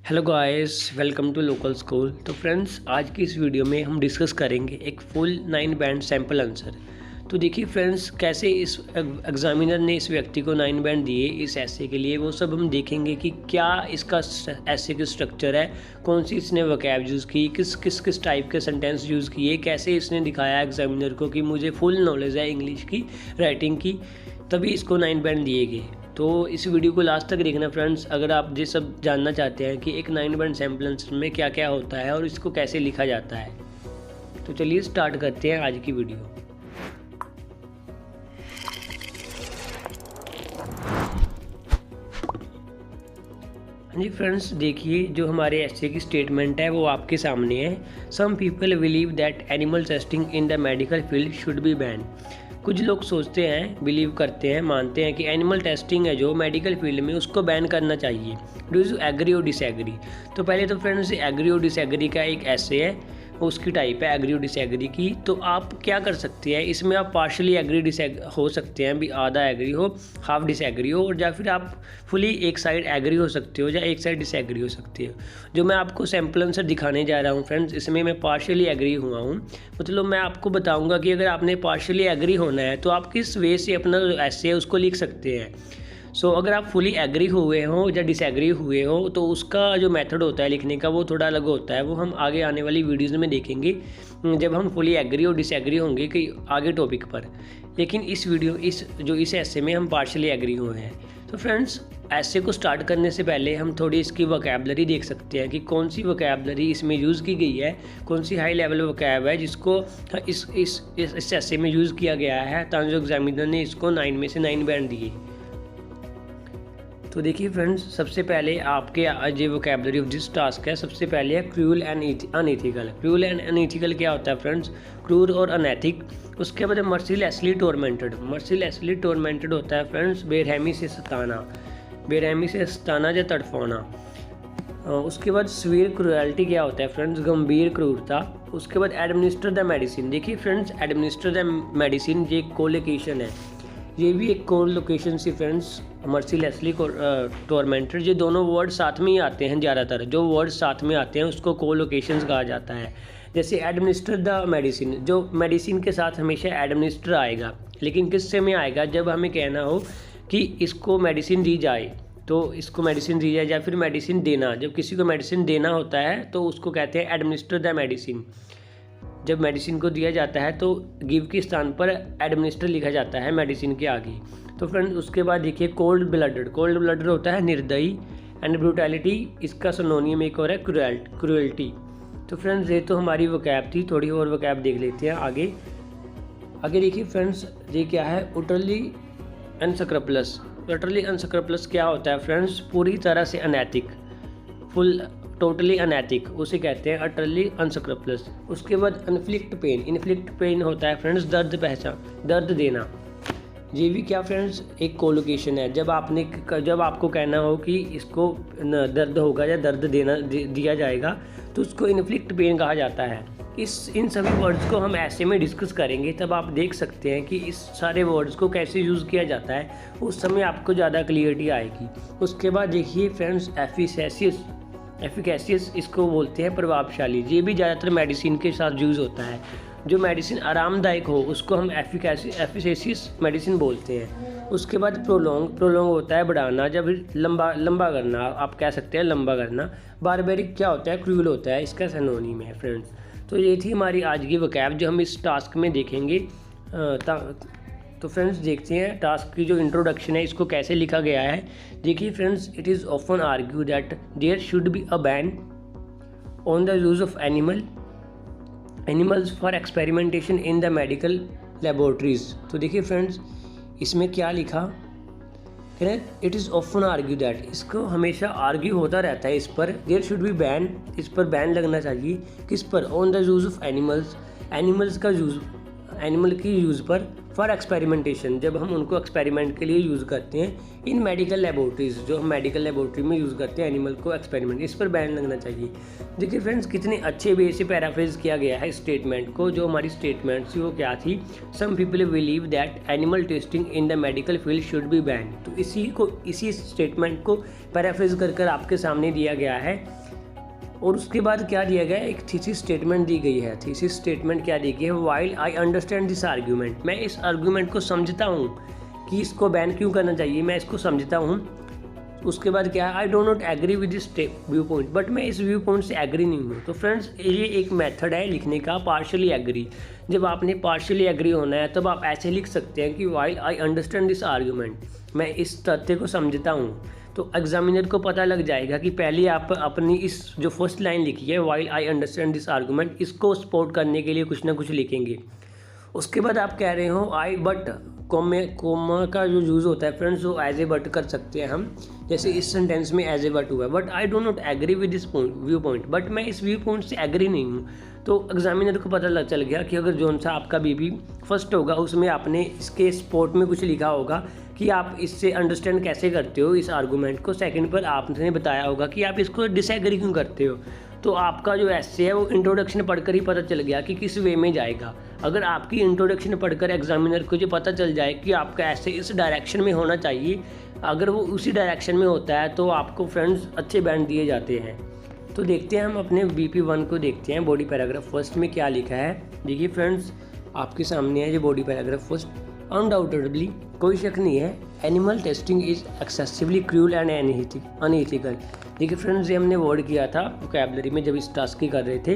Hello guys, welcome to local school. तो friends, आज की इस वीडियो में हम डिस्कस करेंगे एक फुल 9 बैंड सैम्पल आंसर। तो देखिए फ्रेंड्स, कैसे इस एग्जामिनर ने इस व्यक्ति को 9 बैंड दिए इस ऐसे के लिए, वो सब हम देखेंगे कि क्या इसका ऐसे की स्ट्रक्चर है, कौन सी इसने वोकैब यूज़ की, किस टाइप के सेंटेंस यूज़ किए, कैसे इसने दिखाया एग्जामिनर को कि मुझे फुल नॉलेज है इंग्लिश की, राइटिंग की, तभी इसको 9 बैंड दिए गए। तो इस वीडियो को लास्ट तक देखना फ्रेंड्स, अगर आप ये सब जानना चाहते हैं कि एक 9 बैंड सैम्पल आंसर में क्या क्या होता है और इसको कैसे लिखा जाता है। तो चलिए स्टार्ट करते हैं आज की वीडियो। जी फ्रेंड्स, देखिए जो हमारे ऐसे की स्टेटमेंट है वो आपके सामने है। Some people believe that animal testing in the medical field should be ban. कुछ लोग सोचते हैं, बिलीव करते हैं, मानते हैं कि एनिमल टेस्टिंग है जो मेडिकल फील्ड में, उसको बैन करना चाहिए। डू यू एग्री और डिसएग्री? तो पहले तो फ्रेंड्स, एग्री और डिसएग्री का एक ऐसे है, उसकी टाइप है एग्री और डिसएग्री की। तो आप क्या कर सकते हैं इसमें, आप पार्शली एग्री हो सकते हैं, भी आधा एग्री हो, हाफ डिसएग्री हो, और या फिर आप फुली एक साइड एग्री हो सकते हो या एक साइड डिसएग्री हो सकते हो। जो मैं आपको सैम्पल आंसर दिखाने जा रहा हूँ फ्रेंड्स, इसमें मैं पार्शली एग्री हुआ हूँ। मतलब मैं आपको बताऊँगा कि अगर आपने पार्शली एग्री होना है तो आप किस वे से अपना ऐसे है उसको लिख सकते हैं। अगर आप फुली एग्री हुए हो या डिसएग्री हुए हो तो उसका जो मेथड होता है लिखने का वो थोड़ा अलग होता है। वो हम आगे आने वाली वीडियोज़ में देखेंगे जब हम फुली एग्री और डिसएग्री होंगे कि आगे टॉपिक पर। लेकिन इस ऐसे में हम पार्शली एग्री हुए हैं। तो फ्रेंड्स, ऐसे को स्टार्ट करने से पहले हम थोड़ी इसकी वोकैबलरी देख सकते हैं कि कौन सी वोकैबलरी इसमें यूज़ की गई है, कौन सी हाई लेवल वोकैब है जिसको इस ऐसे में यूज़ किया गया है, ताकि एग्जामिनर ने इसको 9 में से 9 बैंड दिए। तो देखिए फ्रेंड्स, सबसे पहले आपके जो वोकैबलरी ऑफ दिस टास्क है, सबसे पहले है cruel and unethical. Cruel and unethical क्या होता है फ्रेंड्स? क्रूर और अनैतिक। उसके बाद मर्सीलेसली टोरमेंटेड। मर्सीलेसली टोरमेंटेड होता है फ्रेंड्स बेरहमी से सताना, बेरहमी से सताना या तड़फाना। उसके बाद स्वीयर क्रूएल्टी क्या होता है फ्रेंड्स? गंभीर क्रूरता। उसके बाद एडमिनिस्टर द मेडिसिन। देखिए फ्रेंड्स, एडमिनिस्टर द मेडिसिन ये कोलोकेशन है, ये भी एक कोलोकेशन सी फ्रेंड्स। मर्सीलेसली टोरमेंटेड, ये दोनों वर्ड साथ में ही आते हैं। ज़्यादातर जो वर्ड साथ में आते हैं उसको कोलोकेशंस कहा जाता है। जैसे एडमिनिस्टर द मेडिसिन, जो मेडिसिन के साथ हमेशा एडमिनिस्टर आएगा, लेकिन किससे में आएगा? जब हमें कहना हो कि इसको मेडिसिन दी जाए, तो इसको मेडिसिन दी जाए, या फिर मेडिसिन देना, जब किसी को मेडिसिन देना होता है तो उसको कहते हैं एडमिनिस्टर द मेडिसिन। जब मेडिसिन को दिया जाता है तो गिव के स्थान पर एडमिनिस्टर लिखा जाता है मेडिसिन के आगे। तो फ्रेंड्स, उसके बाद देखिए कोल्ड ब्लडेड। कोल्ड ब्लडेड होता है निर्दयी, एंड ब्रूटैलिटी इसका सिनोनियम एक और है क्रूएल्टी। तो फ्रेंड्स, ये तो हमारी वोकैब थी। थोड़ी और वोकैब देख लेते हैं आगे। देखिए फ्रेंड्स, ये क्या है? उटरली अनस्क्रपलस। उटरली अनस्क्रपलस क्या होता है फ्रेंड्स? पूरी तरह से अनैतिक, फुल टोटली अनैतिक, उसे कहते हैं अटरली अनस्क्रपलस। उसके बाद इन्फ्लिक्ट पेन। इन्फ्लिक्ट पेन होता है फ्रेंड्स दर्द दर्द देना। ये भी क्या फ्रेंड्स? एक कोलोकेशन है। जब आपको कहना हो कि इसको दर्द होगा या दर्द दिया जाएगा तो उसको इन्फ्लिक्ट पेन कहा जाता है। इन सभी वर्ड्स को हम ऐसे में डिस्कस करेंगे, तब आप देख सकते हैं कि इस सारे वर्ड्स को कैसे यूज़ किया जाता है, उस समय आपको ज़्यादा क्लियरिटी आएगी। उसके बाद देखिए फ्रेंड्स, एफिकेसियस इसको बोलते हैं प्रभावशाली। ये भी ज़्यादातर मेडिसिन के साथ यूज़ होता है। जो मेडिसिन आरामदायक हो उसको हम एफिकेसियस मेडिसिन बोलते हैं। उसके बाद प्रोलोंग होता है बढ़ाना, जब लंबा करना, आप कह सकते हैं लंबा करना। बारबेरिक क्या होता है? क्रूअल होता है, इसका सिनोनिम है फ्रेंड्स। तो ये थी हमारी आज की वोकैब जो हम इस टास्क में देखेंगे। तो फ्रेंड्स, देखते हैं टास्क की जो इंट्रोडक्शन है इसको कैसे लिखा गया है। देखिए friends, it is often argue that there should be a ban on the use of animals for experimentation in the medical laboratories. तो देखिए फ्रेंड्स, इसमें क्या लिखा? It is often argue that, इसको हमेशा आर्ग्यू होता रहता है इस पर। देयर शुड बी बैन, इस पर बैन लगना चाहिए। किस पर? On the use of animals, animal की यूज़ पर, फॉर एक्सपेरिमेंटेशन, जब हम उनको एक्सपेरिमेंट के लिए यूज़ करते हैं। इन मेडिकल लेबोरेटरीज, जो हम मेडिकल लेबोरेटरी में यूज़ करते हैं एनिमल को एक्सपेरिमेंट, इस पर बैन लगना चाहिए। देखिए फ्रेंड्स, कितने अच्छे वे से पैराफ्रेज किया गया है स्टेटमेंट को। जो हमारी स्टेटमेंट थी वो क्या थी? Some people believe that animal testing in the medical field should be ban. तो इसी स्टेटमेंट को पैराफ्रेज कर आपके सामने दिया गया है। और उसके बाद क्या दिया गया है? एक थीसिस स्टेटमेंट दी गई है। थीसिस स्टेटमेंट क्या दी गई है? While I understand this argument, मैं इस आर्ग्यूमेंट को समझता हूँ कि इसको बैन क्यों करना चाहिए, मैं इसको समझता हूँ। उसके बाद क्या है? I don't not agree with this view point, but मैं इस व्यू पॉइंट से एग्री नहीं हूँ। तो फ्रेंड्स, ये एक मेथड है लिखने का, पार्शियली एग्री। जब आपने पार्शियली एग्री होना है तब आप ऐसे लिख सकते हैं कि while I understand this argument, मैं इस तथ्य को समझता हूँ। तो एग्जामिनर को पता लग जाएगा कि पहले आप अपनी इस जो फर्स्ट लाइन लिखी है while I understand this argument, इसको सपोर्ट करने के लिए कुछ ना कुछ लिखेंगे। उसके बाद आप कह रहे हो आई बट, कोमा का जो यूज़ होता है फ्रेंड्स वो एज ए बट कर सकते हैं हम, जैसे इस सेंटेंस में एज ए बट हुआ है। But I do not agree with this view point, but मैं इस व्यू पॉइंट से एग्री नहीं हूँ। तो एग्जामिनर को पता चल गया कि अगर जोन सा आपका बीबी फर्स्ट होगा उसमें आपने इसके सपोर्ट में कुछ लिखा होगा कि आप इससे अंडरस्टैंड कैसे करते हो इस आर्गूमेंट को। सेकंड पर आपने बताया होगा कि आप इसको डिसएग्री क्यों करते हो। तो आपका जो एस्से है वो इंट्रोडक्शन पढ़कर ही पता चल गया कि किस वे में जाएगा। अगर आपकी इंट्रोडक्शन पढ़कर एग्जामिनर को जो पता चल जाए कि आपका एस्से इस डायरेक्शन में होना चाहिए, अगर वो उसी डायरेक्शन में होता है तो आपको फ्रेंड्स अच्छे बैंड दिए जाते हैं। तो देखते हैं हम अपने BP1 को देखते हैं। बॉडी पैराग्राफ फर्स्ट में क्या लिखा है, देखिए फ्रेंड्स आपके सामने है जो बॉडी पैराग्राफ फर्स्ट। अनडाउटेडली, कोई शक नहीं है, animal testing is excessively cruel and unethical. देखिए फ्रेंड्स, ये हमने वर्ड किया था वोकैबुलरी में जब इस टास्क की कर रहे थे,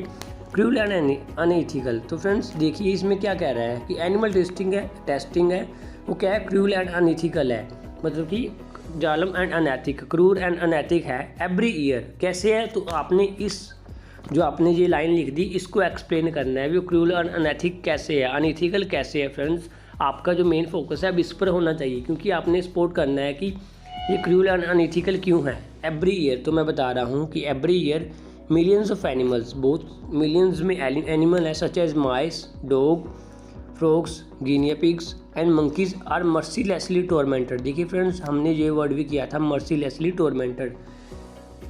क्रूअल एंड अनएथिकल। तो फ्रेंड्स देखिए इसमें क्या कह रहा है कि एनिमल टेस्टिंग है वो क्या है? क्रूअल एंड अनएथिकल है, मतलब कि जालम एंड अनैतिक, क्रूर एंड अनैतिक है एवरी ईयर। कैसे है? तो आपने ये लाइन लिख दी, इसको एक्सप्लेन करना है, वो क्रूअल एंड अनैतिक कैसे है, अनएथिकल कैसे है। फ्रेंड्स आपका जो मेन फोकस है अब इस पर होना चाहिए, क्योंकि आपने सपोर्ट करना है कि ये क्रूअल एंड अनएथिकल क्यों है। एवरी ईयर, तो मैं बता रहा हूँ कि every year millions of animals, बहुत मिलियंस में एनिमल है such as mice, dog, frogs, guinea pigs and monkeys are mercilessly tormented. देखिए फ्रेंड्स, हमने ये वर्ड भी किया था मर्सीलेसली टॉर्मेंटेड।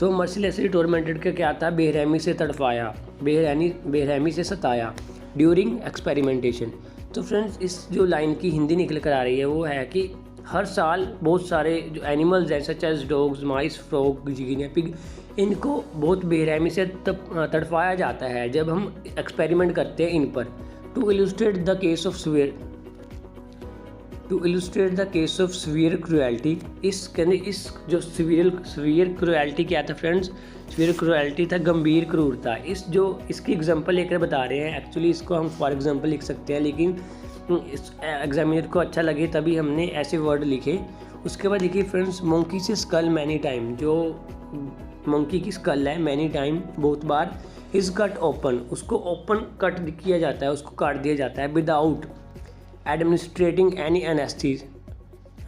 तो मर्सीलेसली टॉर्मेंटेड का क्या था? बेरहमी से तड़पाया, बेरहमी से सताया ड्यूरिंग एक्सपेरिमेंटेशन। तो फ्रेंड्स इस जो लाइन की हिंदी निकल कर आ रही है वो है कि हर साल बहुत सारे जो एनिमल्स हैं सच एज डॉग्स, माइस, फ्रॉग, गिनिया पिग, इनको बहुत बेरहमी से तड़पाया जाता है जब हम एक्सपेरिमेंट करते हैं इन पर। To illustrate the case of severe cruelty, इस जो सीवियर क्रूएल्टी क्या था फ्रेंड्स? सीवियर क्रूएल्टी था गंभीर क्रूरता। इसकी एग्जांपल लेकर बता रहे हैं। एक्चुअली इसको हम फॉर एग्जांपल लिख सकते हैं, लेकिन इस एग्जामिनर को अच्छा लगे तभी हमने ऐसे वर्ड लिखे। उसके बाद देखिए फ्रेंड्स, मंकी से स्कल मैनी टाइम, जो मंकी की स्कल है मैनी टाइम बहुत बार, इज कट ओपन, उसको ओपन कट किया जाता है, उसको काट दिया जाता है without administrating any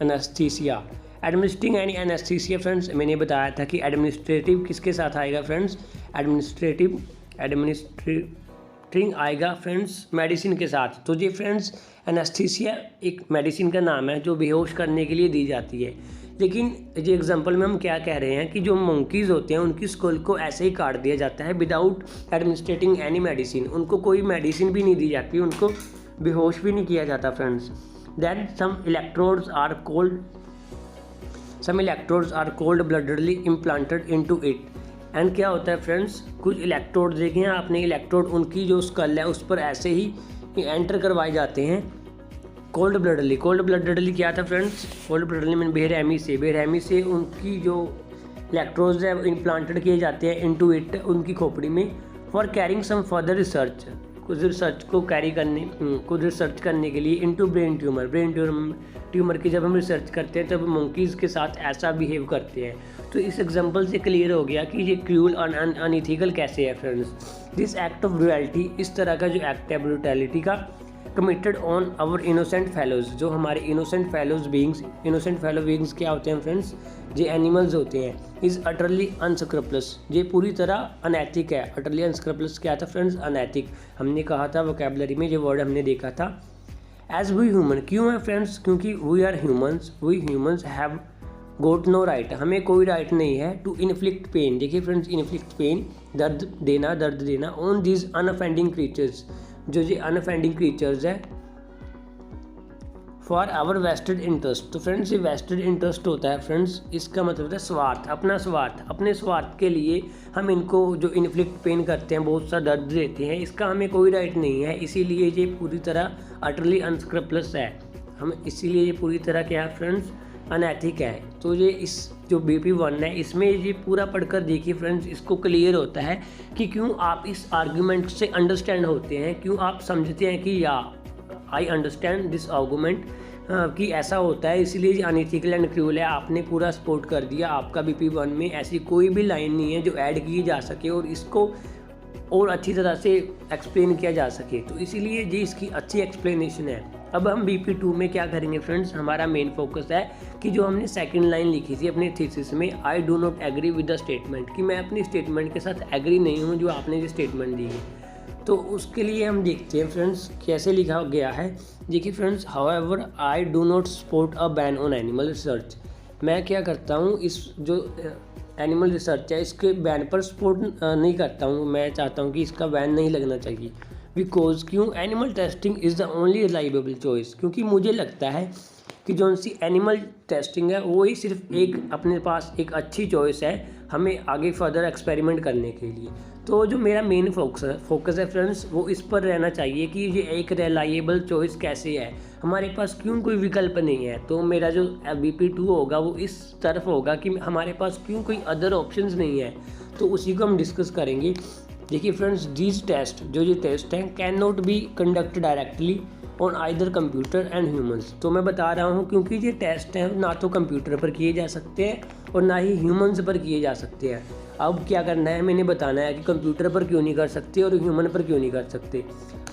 anaesthesia. Administrating any anaesthesia friends मैंने बताया था कि एडमिनिस्ट्रेटिव किसके साथ आएगा फ्रेंड्स? एडमिनिस्ट्रेटिंग आएगा फ्रेंड्स मेडिसिन के साथ। तो ये फ्रेंड्स एनेस्थीसिया एक मेडिसिन का नाम है जो बेहोश करने के लिए दी जाती है। लेकिन ये एग्जांपल में हम क्या कह रहे हैं कि जो मंकीज़ होते हैं उनकी स्कल को ऐसे ही काट दिया जाता है विदाउट एडमिनिस्ट्रेटिंग एनी मेडिसिन, उनको कोई मेडिसिन भी नहीं दी जाती, उनको बेहोश भी नहीं किया जाता friends. Then some electrodes are cold bloodly implanted into it. And क्या होता है फ्रेंड्स, कुछ इलेक्ट्रोड देखे हैं आपने, इलेक्ट्रोड उनकी जो स्कल है उस पर ऐसे ही एंटर करवाए जाते हैं कोल्ड ब्लडली क्या था फ्रेंड्स? कोल्ड ब्लडली में बेरहमी से उनकी जो इलेक्ट्रोड्स है इम्प्लांटेड किए जाते हैं इनटू इट, उनकी खोपड़ी में, for caring some further research, कुछ रिसर्च करने के लिए, इनटू ब्रेन ट्यूमर की जब हम रिसर्च करते हैं तब मंकीज़ के साथ ऐसा बिहेव करते हैं। तो इस एग्जांपल से क्लियर हो गया कि ये क्रूअल अनएथिकल कैसे है friends. This act of brutality, इस तरह का जो एक्ट है ब्रूटैलिटी का, committed on our innocent fellows, जो हमारे इनोसेंट फेलो बींग्स क्या होते हैं फ्रेंड्स? ये एनिमल्स होते हैं। इज़ अटरली अनस्क्रपलस, ये पूरी तरह अनैतिक है। अटरली अनस्क्रपलस क्या था फ्रेंड्स? अनैतिक। हमने कहा था वोकैबुलरी में, ये वर्ड हमने देखा था एज वी ह्यूमन, क्यों है फ्रेंड्स? क्योंकि we humans have got no right, हमें कोई राइट नहीं है टू इन्फ्लिक्ट पेन। देखिए फ्रेंड्स, इन्फ्लिक्ट पेन, दर्द देना ऑन दीज अनऑफेंडिंग क्रीचर्स, जो ये अनऑफेंडिंग क्रीचर्स है, फॉर आवर वेस्टेड इंटरेस्ट। तो फ्रेंड्स, ये वेस्टेड इंटरेस्ट होता है फ्रेंड्स, इसका मतलब है स्वार्थ, अपना स्वार्थ, अपने स्वार्थ के लिए हम इनको जो इन्फ्लिक्ट पेन करते हैं, बहुत सा दर्द देते हैं, इसका हमें कोई राइट नहीं है। इसीलिए ये पूरी तरह अटरली अनस्क्रैपलेस है, हम इसीलिए ये पूरी तरह क्या है फ्रेंड्स, अनैथिक है। तो ये इस जो BP1 है, इसमें ये पूरा पढ़कर देखिए फ्रेंड्स, इसको क्लियर होता है कि क्यों आप इस आर्गूमेंट से अंडरस्टैंड होते हैं, क्यों आप समझते हैं कि या आई अंडरस्टैंड दिस आर्गूमेंट, कि ऐसा होता है, इसीलिए ये अनइथिकल एंड क्रूअल है। आपने पूरा सपोर्ट कर दिया, आपका BP1 में ऐसी कोई भी लाइन नहीं है जो ऐड की जा सके और इसको और अच्छी तरह से एक्सप्लेन किया जा सके, तो इसीलिए ये इसकी अच्छी एक्सप्लेनेशन है। अब हम BP2 में क्या करेंगे फ्रेंड्स, हमारा मेन फोकस है कि जो हमने सेकंड लाइन लिखी थी अपने थीसिस में, I do not agree with the statement, कि मैं अपनी स्टेटमेंट के साथ एग्री नहीं हूँ जो आपने जो स्टेटमेंट दी है। तो उसके लिए हम देखते हैं फ्रेंड्स कैसे लिखा गया है। देखिए friends, however I do not support a ban on animal research, मैं क्या करता हूँ, इस जो एनिमल रिसर्च है इसके बैन पर सपोर्ट नहीं करता हूँ, मैं चाहता हूँ कि इसका बैन नहीं लगना चाहिए। बिकॉज क्यों, animal testing is the only reliable choice, क्योंकि मुझे लगता है कि जो सी एनिमल टेस्टिंग है वो ही सिर्फ एक अपने पास एक अच्छी चॉइस है हमें आगे फर्दर एक्सपेरिमेंट करने के लिए। तो जो मेरा मेन फोकस है फ्रेंड्स, वो इस पर रहना चाहिए कि ये एक रिलायबल चॉइस कैसे है, हमारे पास क्यों कोई विकल्प नहीं है। तो मेरा जो BP2 होगा वो इस तरफ होगा कि हमारे पास क्यों कोई अदर ऑप्शंस नहीं है, तो उसी को हम डिस्कस करेंगे। देखिए फ्रेंड्स, दीज टेस्ट, जो ये टेस्ट हैं, can not be conduct directly on either computer and humans. तो मैं बता रहा हूँ क्योंकि ये टेस्ट हैं ना तो कंप्यूटर पर किए जा सकते हैं और ना ही ह्यूमंस पर किए जा सकते हैं। अब क्या करना है, मैंने बताना है कि कंप्यूटर पर क्यों नहीं कर सकते और ह्यूमन पर क्यों नहीं कर सकते।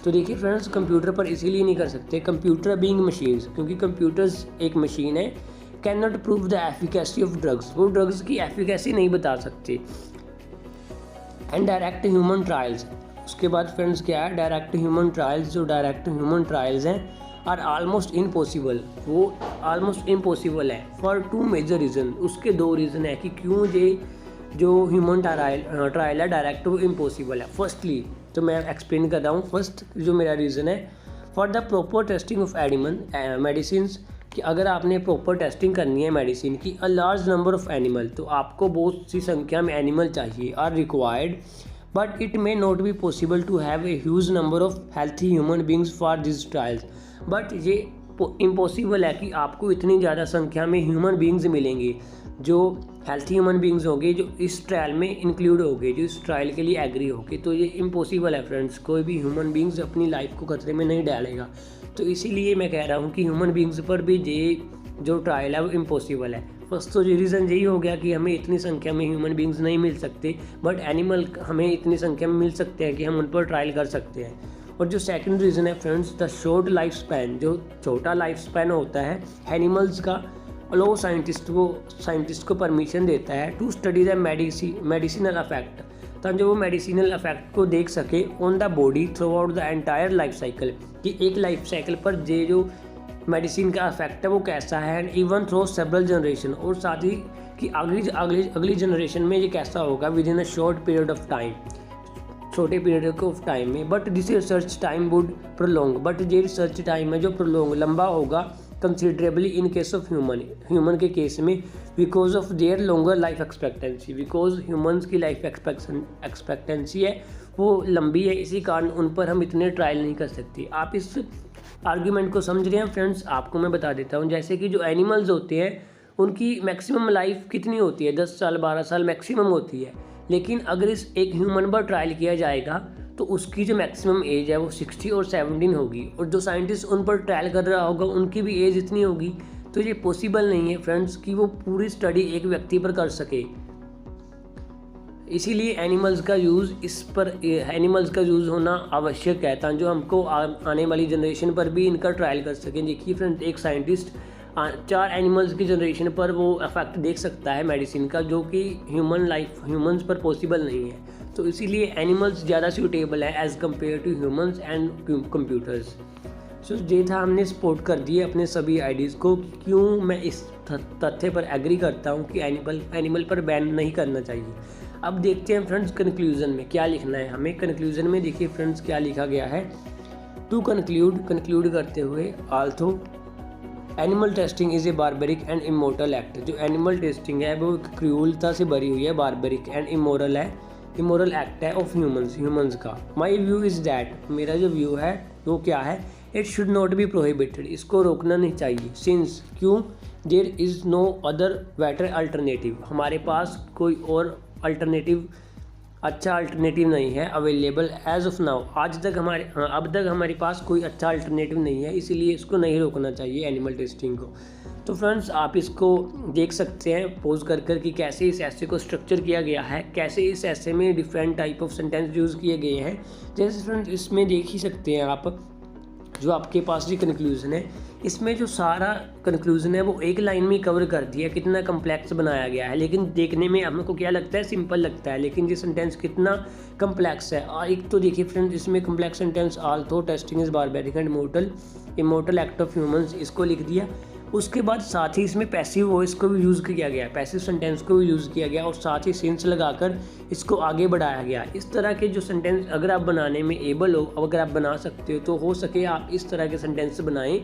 तो देखिए फ्रेंड्स, कंप्यूटर पर इसीलिए नहीं कर सकते, कंप्यूटर बीइंग मशीन्स, क्योंकि कंप्यूटर्स एक मशीन है, can not prove the efficacy of drugs, वो ड्रग्स की एफिकेसी नहीं बता सकते। एंड डायरेक्ट ह्यूमन ट्रायल्स, उसके बाद फ्रेंड्स क्या है, डायरेक्ट ह्यूमन ट्रायल्स, जो डायरेक्ट ह्यूमन ट्रायल्स हैं आर ऑलमोस्ट इम्पॉसिबल, वो ऑलमोस्ट इम्पॉसिबल है फॉर 2 मेजर रीज़न। उसके 2 रीज़न है कि क्यों ये जो ह्यूमन ट्रायल है डायरेक्ट वो इम्पॉसिबल है। फर्स्टली, तो मैं एक्सप्लेन कर रहा हूँ, फर्स्ट जो मेरा रीज़न है, for the proper testing of medicine, कि अगर आपने प्रॉपर टेस्टिंग करनी है मेडिसिन की, a large number of animal, तो आपको बहुत सी संख्या में एनिमल चाहिए, are required, but it may not be possible to have a huge number of healthy human beings for this trials. But ये इम्पॉसिबल है कि आपको इतनी ज़्यादा संख्या में ह्यूमन बींग्स मिलेंगे जो हेल्थी ह्यूमन बींग्स होंगे, जो इस ट्रायल में इंक्लूड होंगे, जो इस ट्रायल के लिए एग्री होंगे। तो ये इम्पॉसिबल है फ्रेंड्स, कोई भी ह्यूमन बींग्स अपनी लाइफ को खतरे में नहीं डालेगा। तो इसीलिए मैं कह रहा हूँ कि ह्यूमन बींग्स पर भी ये जो ट्रायल है वो इम्पॉसिबल है। फर्स्ट तो ये रीज़न यही हो गया कि हमें इतनी संख्या में ह्यूमन बींग्स नहीं मिल सकते, बट एनिमल हमें इतनी संख्या में मिल सकते हैं कि हम उन पर ट्रायल कर सकते हैं। और जो सेकंड रीज़न है friends, the short life span, जो छोटा लाइफ स्पैन होता है एनिमल्स का, अलो साइंटिस्ट को परमिशन देता है to study the medicinal effect, ताकि जो वो मेडिसिनल अफेक्ट को देख सके on the body throughout the entire life cycle, कि एक लाइफ साइकिल पर ये जो मेडिसिन का इफेक्ट है वो कैसा है, and even through several generation, और साथ ही कि अगली जनरेशन में ये कैसा होगा with in a short period of time, छोटे पीरियड ऑफ टाइम में। But this research time would prolong, but ये रिसर्च टाइम है जो प्रोलोंग लंबा होगा considerably in case of human के केस में, because of their longer life expectancy, because humans की लाइफ एक्सपेक्टेंसी है वो लंबी है, इसी कारण उन पर हम इतने ट्रायल नहीं कर सकते। आप इस आर्ग्यूमेंट को समझ रहे हैं फ्रेंड्स? आपको मैं बता देता हूँ, जैसे कि जो एनिमल्स होते हैं उनकी मैक्सिमम लाइफ कितनी होती है, 10 साल 12 साल मैक्सिमम होती है, लेकिन अगर इस एक ह्यूमन पर ट्रायल किया जाएगा तो उसकी जो मैक्सिमम एज है वो 60 और 17 होगी, और जो साइंटिस्ट उन पर ट्रायल कर रहा होगा उनकी भी एज इतनी होगी। तो ये पॉसिबल नहीं है फ्रेंड्स कि वो पूरी स्टडी एक व्यक्ति पर कर सके। इसीलिए एनिमल्स का यूज़ होना आवश्यक है, ताकि जो हमको आने वाली जनरेशन पर भी इनका ट्रायल कर सकें। देखिए फ्रेंड्स, एक साइंटिस्ट 4 एनिमल्स की जनरेशन पर वो इफेक्ट देख सकता है मेडिसिन का, जो कि ह्यूमंस पर पॉसिबल नहीं है। तो इसीलिए एनिमल्स ज़्यादा सूटेबल है as compare to humans and computers. So ये था, हमने सपोर्ट कर दिए अपने सभी आइडियाज़ को। क्यों मैं इस तथ्य पर एग्री करता हूँ कि एनिमल पर बैन नहीं करना चाहिए। अब देखते हैं फ्रेंड्स कंक्लूज़न में क्या लिखना है हमें। कंक्लूज़न में देखिए फ्रेंड्स क्या लिखा गया है। टू कंक्लूड करते हुए, although animal testing is a barbaric and immoral act. जो एनिमल टेस्टिंग है वो क्रूरता से भरी हुई है, बारबेरिक एंड इमोरल एक्ट है ऑफ ह्यूमंस का। माई व्यू इज़ दैट, मेरा जो व्यू है वो क्या है, it should not be prohibited, इसको रोकना नहीं चाहिए। सिंस, क्यों, there is no other better alternative, हमारे पास कोई और अच्छा अल्टरनेटिव नहीं है अवेलेबल एज ऑफ नाउ, अब तक हमारे पास कोई अच्छा अल्टरनेटिव नहीं है, इसीलिए इसको नहीं रोकना चाहिए एनिमल टेस्टिंग को। तो फ्रेंड्स आप इसको देख सकते हैं पॉज कर कि कैसे इस ऐसे को स्ट्रक्चर किया गया है, कैसे इस ऐसे में different type of sentence use किए गए हैं। जैसे फ्रेंड्स इसमें देख ही सकते हैं आप, जो आपके पास ये कंक्लूज़न है, इसमें जो सारा कंक्लूज़न है वो एक लाइन में कवर कर दिया, कितना कम्प्लेक्स बनाया गया है। लेकिन देखने में हमको क्या लगता है, सिंपल लगता है, लेकिन ये सेंटेंस कितना कम्प्लेक्स है। एक तो देखिए फ्रेंड्स इसमें complex sentence, although testing is barbaric and immoral act of humans, इसको लिख दिया। उसके बाद साथ ही इसमें पैसिव वॉइस को भी यूज़ किया गया, पैसिव सेंटेंस को भी यूज़ किया गया, और साथ ही सिंस लगाकर इसको आगे बढ़ाया गया। इस तरह के जो सेंटेंस अगर आप बनाने में एबल हो, अगर आप बना सकते हो, तो हो सके आप इस तरह के सेंटेंस बनाएं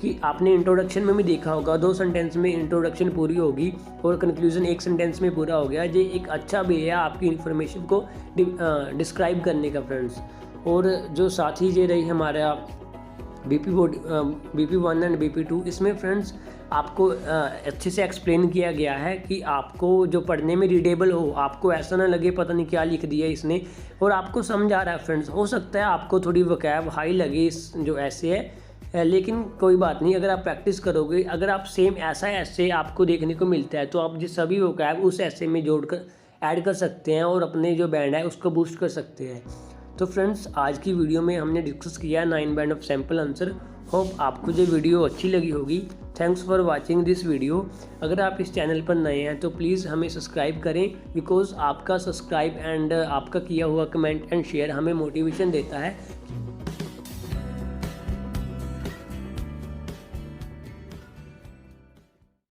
कि आपने इंट्रोडक्शन में भी देखा होगा, 2 सेंटेंस में इंट्रोडक्शन पूरी होगी और कंक्लूजन 1 सेंटेंस में पूरा हो गया। ये एक अच्छा वे है आपकी इन्फॉर्मेशन को डिस्क्राइब करने का फ्रेंड्स। और जो साथ ही ये रही हमारा BP1 एंड BP2, इसमें फ्रेंड्स आपको अच्छे से एक्सप्लेन किया गया है कि आपको जो पढ़ने में रीडेबल हो, आपको ऐसा ना लगे पता नहीं क्या लिख दिया इसने, और आपको समझ आ रहा है फ्रेंड्स। हो सकता है आपको थोड़ी वोकैब हाई लगे इस जो ऐसे है, लेकिन कोई बात नहीं, अगर आप प्रैक्टिस करोगे, अगर आप सेम ऐसा ऐसे आपको देखने को मिलता है, तो आप जिस सभी वोकैब उस ऐसे में जोड़कर ऐड कर सकते हैं और अपने जो बैंड है उसको बूस्ट कर सकते हैं। तो फ्रेंड्स आज की वीडियो में हमने डिस्कस किया 9 band of sample answer. Hope आपको ये वीडियो अच्छी लगी होगी। Thanks for watching this video. अगर आप इस चैनल पर नए हैं तो प्लीज़ हमें सब्सक्राइब करें, बिकॉज आपका सब्सक्राइब एंड आपका किया हुआ कमेंट एंड शेयर हमें मोटिवेशन देता है